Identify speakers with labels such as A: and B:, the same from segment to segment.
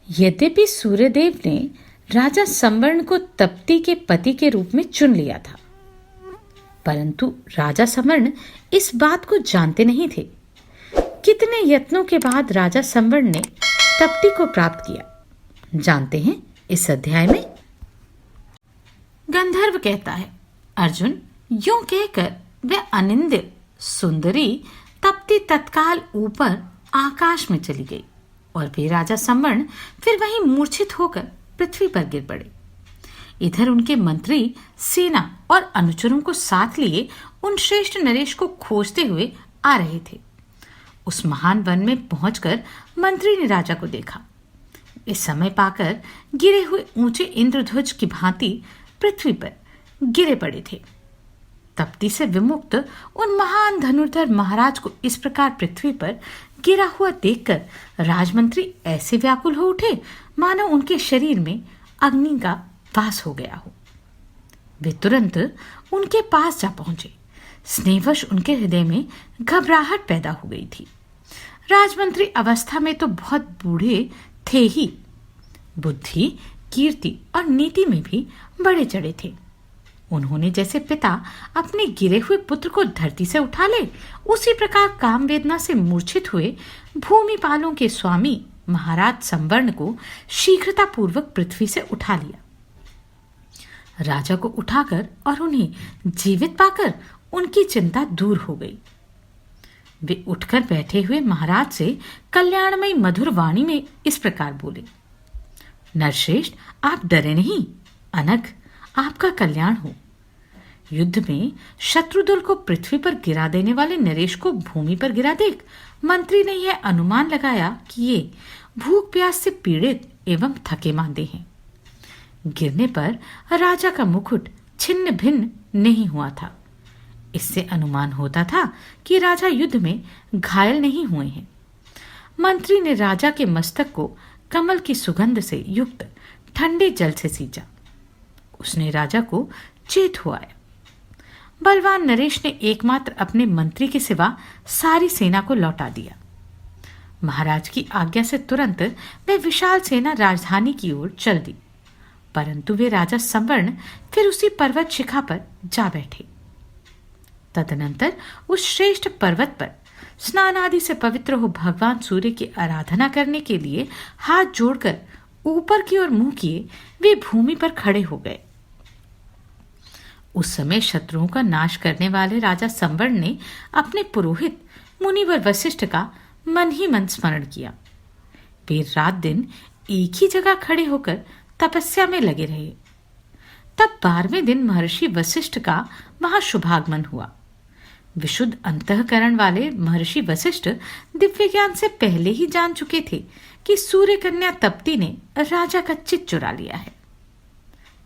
A: यद्यपि सूर्यदेव ने राजा संवर्ण को तप्ती के पति के रूप में चुन लिया था, परंतु राजा संवर्ण इस बात को जानते नहीं थे। कितने यत्नों के बाद राजा संवर्ण ने तप्ती को प्राप्त किया, जानते हैं इस अध्याय में। गंधर्व कहता है, अर्जुन, यूं कहकर वह अनिंद्य सुंदरी तप्ती तत्काल ऊपर आकाश में चली गई और वे राजा संवर्ण फिर वहीं मूर्छित होकर पृथ्वी पर गिर पड़े। इधर उनके मंत्री सेना और अनुचरों को साथ लिए उन श्रेष्ठ नरेश को खोजते हुए आ रहे थे। उस महान वन में पहुंचकर मंत्री ने राजा को देखा। इस समय पाकर गिरे हुए ऊंचे इंद्रध्वज की भांति पृथ्वी पर गिरे पड़े थे। तप्ती से विमुक्त उन महान धनुर्धर महाराज को इस प्रकार पृथ्वी पर गिरा हुआ देखकर राजमंत्री ऐसे व्याकुल हो उठे मानो उनके शरीर में अग्नि का वास हो गया हो। वे तुरंत उनके पास जा पहुंचे। स्नेहवश उनके हृदय में घबराहट पैदा हो गई थी। राजमंत्री अवस्था में तो बहुत बूढ़े थे ही, बुद्धि, कीर्ति और नीति में भी बड़े चढ़े थे। उन्होंने जैसे पिता अपने गिरे हुए पुत्र को धरती से उठा ले, उसी प्रकार काम वेदना से मूर्छित हुए भूमिपालों के स्वामी महाराज संवर्ण को शीघ्रता पूर्वक पृथ्वी से उठा लिया। राजा को उठाकर और उन्हें जीवित पाकर उनकी चिंता दूर हो गई। वे उठकर बैठे हुए महाराज से कल्याणमयी मधुर वाणी में इस प्रकार बोले, नरश्रेष्ठ, आप डरे नहीं, अनघ आपका कल्याण हो। युद्ध में शत्रुदल को पृथ्वी पर गिरा देने वाले नरेश को भूमि पर गिरा देख मंत्री ने यह अनुमान लगाया कि ये भूख प्यास से पीड़ित एवं थके मांदे हैं। गिरने पर राजा का मुकुट छिन्न भिन्न नहीं हुआ था। इससे अनुमान होता था कि राजा युद्ध में घायल नहीं हुए हैं। मंत्री ने राजा के मस्तक को कमल की सुगंध से युक्त ठंडे जल से सींचा। उसने राजा को चेत हुआया। बलवान नरेश ने एकमात्र अपने मंत्री के सिवा सारी सेना को लौटा दिया। महाराज की आज्ञा से तुरंत वह विशाल सेना राजधानी की ओर चल दी, परंतु वे राजा संवर्ण फिर उसी पर्वत शिखा पर जा बैठे। तदनंतर उस श्रेष्ठ पर्वत पर स्नान आदि से पवित्र हो भगवान सूर्य की आराधना करने के लिए हाथ जोड़कर ऊपर की ओर मुंह किए वे भूमि पर खड़े हो गए। उस समय शत्रुओं का नाश करने वाले राजा संवर्ण ने अपने पुरोहित मुनिवर वशिष्ठ का मन ही मन स्मरण किया। वे रात दिन एक ही जगह खड़े होकर तपस्या में लगे रहे। तब 12वें दिन महर्षि वशिष्ठ का वहां शुभागमन हुआ। विशुद्ध अंतःकरण वाले महर्षि वशिष्ठ दिव्य ज्ञान से पहले ही जान चुके थे कि सूर्य कन्या तप्ती ने राजा का चित्त चुरा लिया है।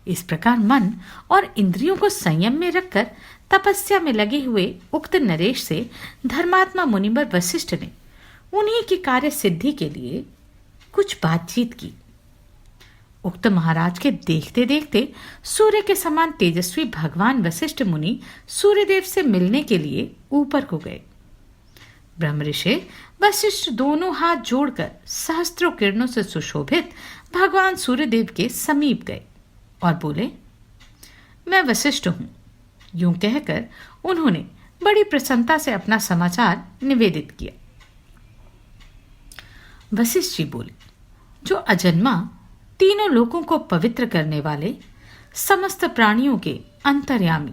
A: इस प्रकार मन और इंद्रियों को संयम में रखकर तपस्या में लगे हुए उक्त नरेश से धर्मात्मा मुनिवर वशिष्ठ ने उन्हीं की कार्य सिद्धि के लिए कुछ बातचीत की। उक्त महाराज के देखते देखते सूर्य के समान तेजस्वी भगवान वशिष्ठ मुनि सूर्यदेव से मिलने के लिए ऊपर को गए। ब्रह्मऋषि वशिष्ठ दोनों हाथ जोड़कर सहस्त्रों किरणों से सुशोभित भगवान सूर्यदेव के समीप गए और बोले, मैं वशिष्ठ हूं। यूं कहकर उन्होंने बड़ी प्रसन्नता से अपना समाचार निवेदित किया। वशिष्ठ जी बोले, जो अजन्मा तीनों लोकों को पवित्र करने वाले समस्त प्राणियों के अंतर्यामी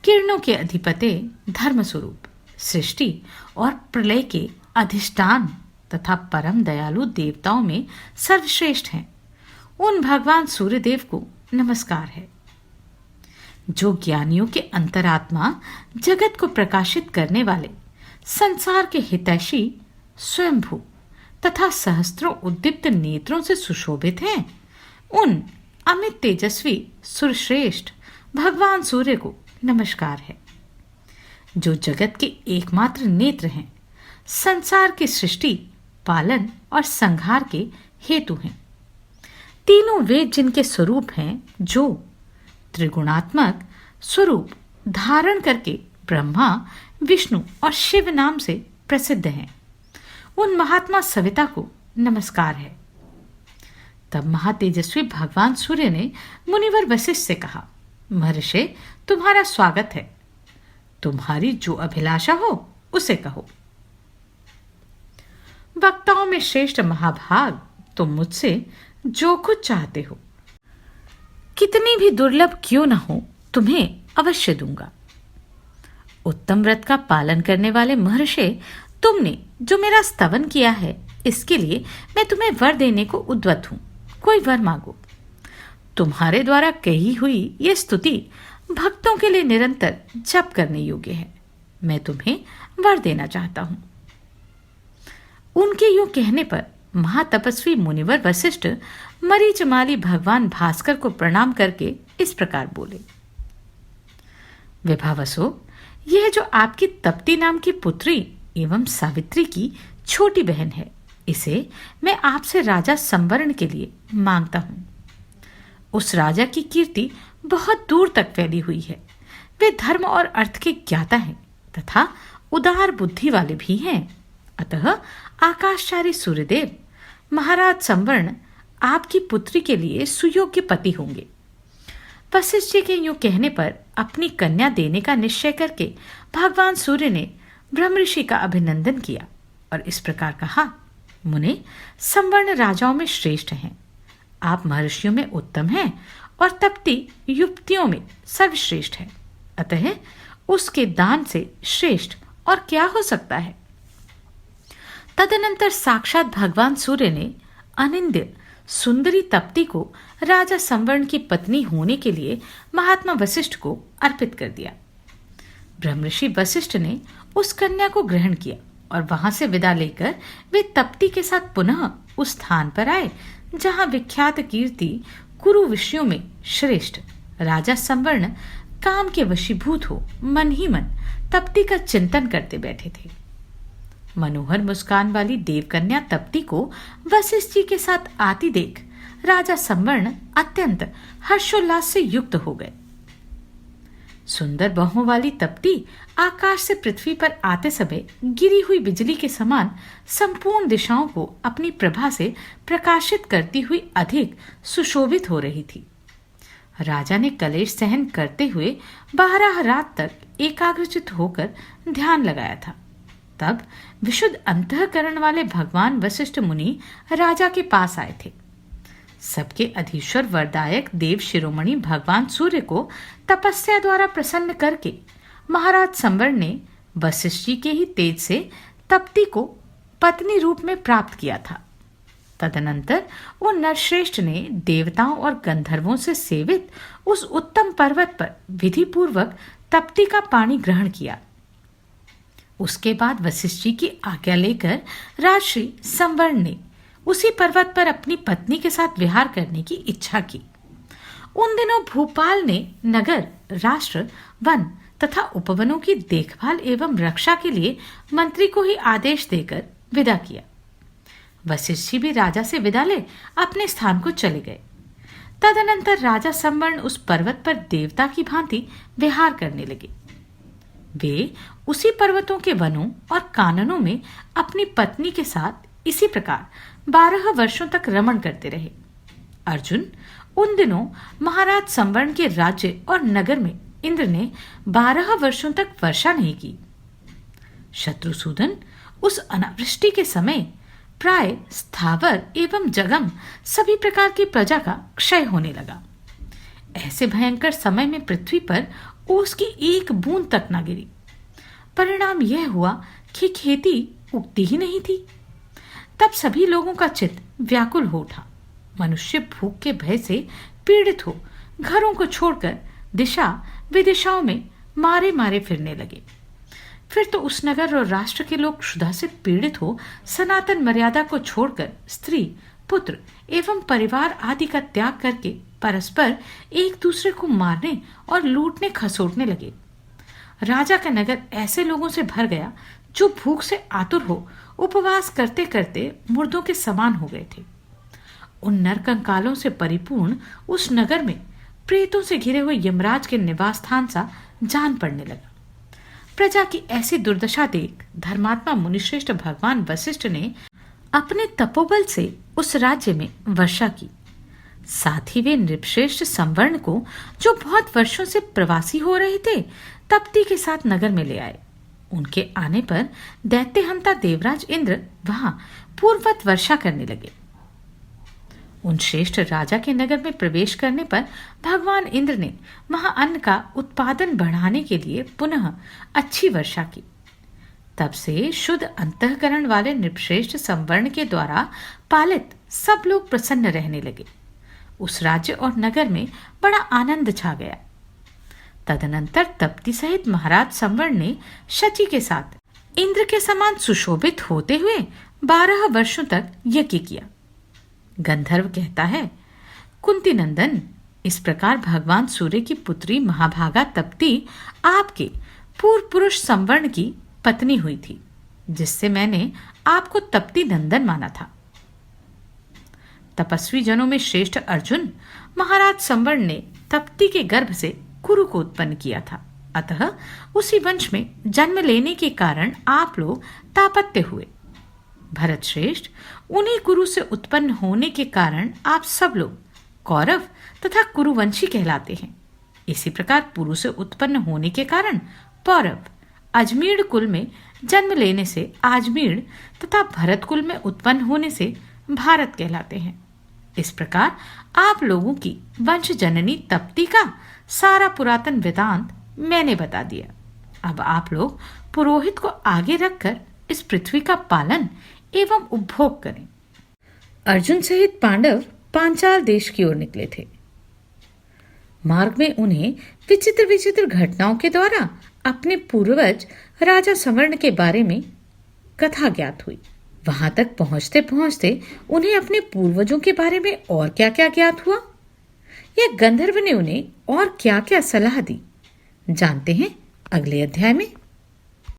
A: किरणों के अधिपति धर्म स्वरूप सृष्टि और प्रलय के अधिष्ठान तथा परम दयालु देवताओं में सर्वश्रेष्ठ हैं, उन भगवान सूर्यदेव को नमस्कार है। जो ज्ञानियों के अंतरात्मा जगत को प्रकाशित करने वाले संसार के हितैषी स्वयंभू तथा सहस्त्रों उद्दीप्त नेत्रों से सुशोभित हैं, उन अमित तेजस्वी सुरश्रेष्ठ भगवान सूर्य को नमस्कार है। जो जगत के एकमात्र नेत्र हैं, संसार की सृष्टि, पालन और संहार के हेतु हैं। तीनों वेद जिनके स्वरूप हैं, जो त्रिगुणात्मक स्वरूप धारण करके ब्रह्मा, विष्णु और शिव नाम से प्रसिद्ध हैं, उन महात्मा सविता को नमस्कार है। तब महातेजस्वी भगवान सूर्य ने मुनिवर वशिष्ठ से कहा, महर्षि, तुम्हारा स्वागत है। तुम्हारी जो अभिलाषा हो उसे कहो। वक्ताओं में श्रेष्ठ महाभाग, तुम मुझसे जो कुछ चाहते हो, कितनी भी दुर्लभ क्यों न हो, तुम्हें अवश्य दूंगा। उत्तम व्रत का पालन करने वाले महर्षि, तुमने जो मेरा स्तवन किया है, इसके लिए मैं तुम्हें वर देने को उद्यत हूं। कोई वर मांगो। तुम्हारे द्वारा कही हुई यह स्तुति भक्तों के लिए निरंतर जप करने योग्य है। मैं तुम्हें वर देना चाहता हूं। उनके यूं कहने पर महातपस्वी मुनिवर वशिष्ठ मरीचमाली भगवान भास्कर को प्रणाम करके इस प्रकार बोले, विभावसो, यह जो आपकी तप्ती नाम की पुत्री एवं सावित्री की छोटी बहन है, इसे मैं आपसे राजा संवरण के लिए मांगता हूं। उस राजा की कीर्ति बहुत दूर तक फैली हुई है। वे धर्म और अर्थ के ज्ञाता हैं तथा उदार बुद्धि वाले भी हैं। अतः आकाशचारी सूर्यदेव महाराज संवर्ण आपकी पुत्री के लिए सुयोग्य पति होंगे। वशिष्ठ जी के यूं कहने पर अपनी कन्या देने का निश्चय करके भगवान सूर्य ने ब्रह्मऋषि का अभिनंदन किया और इस प्रकार कहा, मुने, संवर्ण राजाओं में श्रेष्ठ हैं। आप महर्षियों में उत्तम हैं और तप्ती युक्तियों में सर्वश्रेष्ठ है। अतः उसके दान से श्रेष्ठ और क्या हो सकता है। तदनंतर साक्षात भगवान सूर्य ने अनिंद्य सुंदरी तप्ती को राजा संवर्ण की पत्नी होने के लिए महात्मा वशिष्ठ को अर्पित कर दिया। ब्रह्मऋषि वशिष्ठ ने उस कन्या को ग्रहण किया और वहां से विदा लेकर वे तप्ती के साथ पुनः उस स्थान पर आए जहां विख्यात कीर्ति कुरु विषयों में श्रेष्ठ राजा संवर्ण काम के वशीभूत हो मन ही मन तप्ती का चिंतन करते बैठे थे। मनोहर मुस्कान वाली देवकन्या तप्ती को वशिष्ठ जी के साथ आती देख राजा संवर्ण अत्यंत हर्षोल्लास से युक्त हो गए। सुंदर बाहों वाली तप्ती आकाश से पृथ्वी पर आते समय गिरी हुई बिजली के समान संपूर्ण दिशाओं को अपनी प्रभा से प्रकाशित करती हुई अधिक सुशोभित हो रही थी। राजा ने कलेश सहन करते हुए 12 रात तक एकाग्रचित होकर ध्यान लगाया था। तब विशुद्ध अंतःकरण वाले भगवान वशिष्ठ मुनि राजा के पास आए थे। सबके अधीश्वर वरदायक देव शिरोमणि भगवान सूर्य को तपस्या द्वारा प्रसन्न करके महाराज संवर्ण ने वशिष्ठ जी के ही तेज से तप्ती को पत्नी रूप में प्राप्त किया था। तदनंतर वो नरश्रेष्ठ ने देवताओं और गंधर्वों से सेवित उस उत्तम पर्वत पर विधि पूर्वक तप्ती का पानी ग्रहण किया। उसके बाद वशिष्ठ जी की आज्ञा लेकर राजश्री संवर्ण ने उसी पर्वत पर अपनी पत्नी के साथ विहार करने की इच्छा की। उन दिनों भूपाल ने नगर, राष्ट्र, वन तथा उपवनों की देखभाल एवं रक्षा के लिए मंत्री को ही आदेश देकर विदा किया। वशिष्ठ जी भी राजा से विदा ले अपने स्थान को चले गए। तदनंतर राजा संवर्ण उस पर्वत पर देवता की भांति विहार करने लगे। वे उसी पर्वतों के वनों और काननों में अपनी पत्नी के साथ इसी प्रकार 12 वर्षों तक रमण करते रहे। अर्जुन, उन दिनों महाराज संवर्ण के राज्य और नगर में इंद्र ने 12 वर्षों तक वर्षा नहीं की। शत्रुसूदन, उस अनावृष्टि के समय प्राय स्थावर एवं जगम सभी प्रकार की प्रजा का क्षय होने लगा। ऐसे भयंकर समय में पृथ्वी पर ओस की एक बूंद तक न गिरी। परिणाम यह हुआ कि खेती उगती ही नहीं थी। तब सभी लोगों का चित्त व्याकुल हो उठा। मनुष्य भूख के भय से पीड़ित हो घरों को छोड़कर दिशा विदिशाओं में मारे मारे फिरने लगे। फिर तो उस नगर और राष्ट्र के लोग क्षुधा से पीड़ित हो सनातन मर्यादा को छोड़कर स्त्री, पुत्र एवं परिवार आदि का त्याग करके परस्पर एक दूसरे को मारने और लूटने खसोटने लगे। राजा का नगर ऐसे लोगों से भर गया जो भूख से आतुर हो उपवास करते करते मुर्दों के समान हो गए थे। उन नरकंकालों से परिपूर्ण उस नगर में प्रेतों से घिरे हुए यमराज के निवास स्थान सा जान पड़ने लगा। प्रजा की ऐसी दुर्दशा देख धर्मात्मा मुनिश्रेष्ठ भगवान वशिष्ठ ने अपने तपोबल से उस राज्य में वर्षा की साथ ही वे नृपश्रेष्ठ संवर्ण को, जो बहुत वर्षों से प्रवासी हो रहे थे, तप्ती के साथ नगर में ले आए। उनके आने पर दैत्यहंता देवराज इंद्र वहां पूर्ववत वर्षा करने लगे। उन श्रेष्ठ राजा के नगर में प्रवेश करने पर भगवान इंद्र ने वहां अन्न का उत्पादन बढ़ाने के लिए पुनः अच्छी वर्षा की। तब से शुद्ध अंतःकरण वाले नृपश्रेष्ठ संवर्ण के द्वारा पालित सब लोग प्रसन्न रहने लगे। उस राज्य और नगर में बड़ा आनंद छा गया। तदनंतर तप्ती सहित महाराज संवर्ण ने शची के साथ इंद्र के समान सुशोभित होते हुए 12 वर्षों तक यज्ञ किया। गंधर्व कहता है, कुंती नंदन, इस प्रकार भगवान सूर्य की पुत्री महाभागा तप्ती आपके पूर्व पुरुष संवर्ण की पत्नी हुई थी, जिससे मैंने आपको तप्ती नंदन माना था। तपस्वी जनों में श्रेष्ठ अर्जुन महाराज संवर्ण ने तप्ती के गर्भ से कुरु को उत्पन्न किया था। अतः उसी वंश में जन्म लेने के कारण आप लोग तापत्य हुए। भरत श्रेष्ठ, उन्हीं कुरु से उत्पन्न होने के कारण आप सब लोग कौरव तथा कुरुवंशी कहलाते हैं। इसी प्रकार पुरु से उत्पन्न होने के कारण पौरव, अजमेर कुल में जन्म लेने से आजमीर तथा भरत कुल में उत्पन्न होने से भारत कहलाते हैं। इस प्रकार आप लोगों की वंश जननी तप्ती का सारा पुरातन वेदांत मैंने बता दिया। अब आप लोग पुरोहित को आगे रखकर इस पृथ्वी का पालन एवं उपभोग करें। अर्जुन सहित पांडव पांचाल देश की ओर निकले थे। मार्ग में उन्हें विचित्र विचित्र घटनाओं के द्वारा अपने पूर्वज राजा संवर्ण के बारे में कथा ज्ञात हुई। वहां तक पहुंचते पहुंचते उन्हें अपने पूर्वजों के बारे में और क्या क्या ज्ञात हुआ, यह गंधर्व ने उन्हें और क्या क्या सलाह दी, जानते हैं अगले अध्याय में।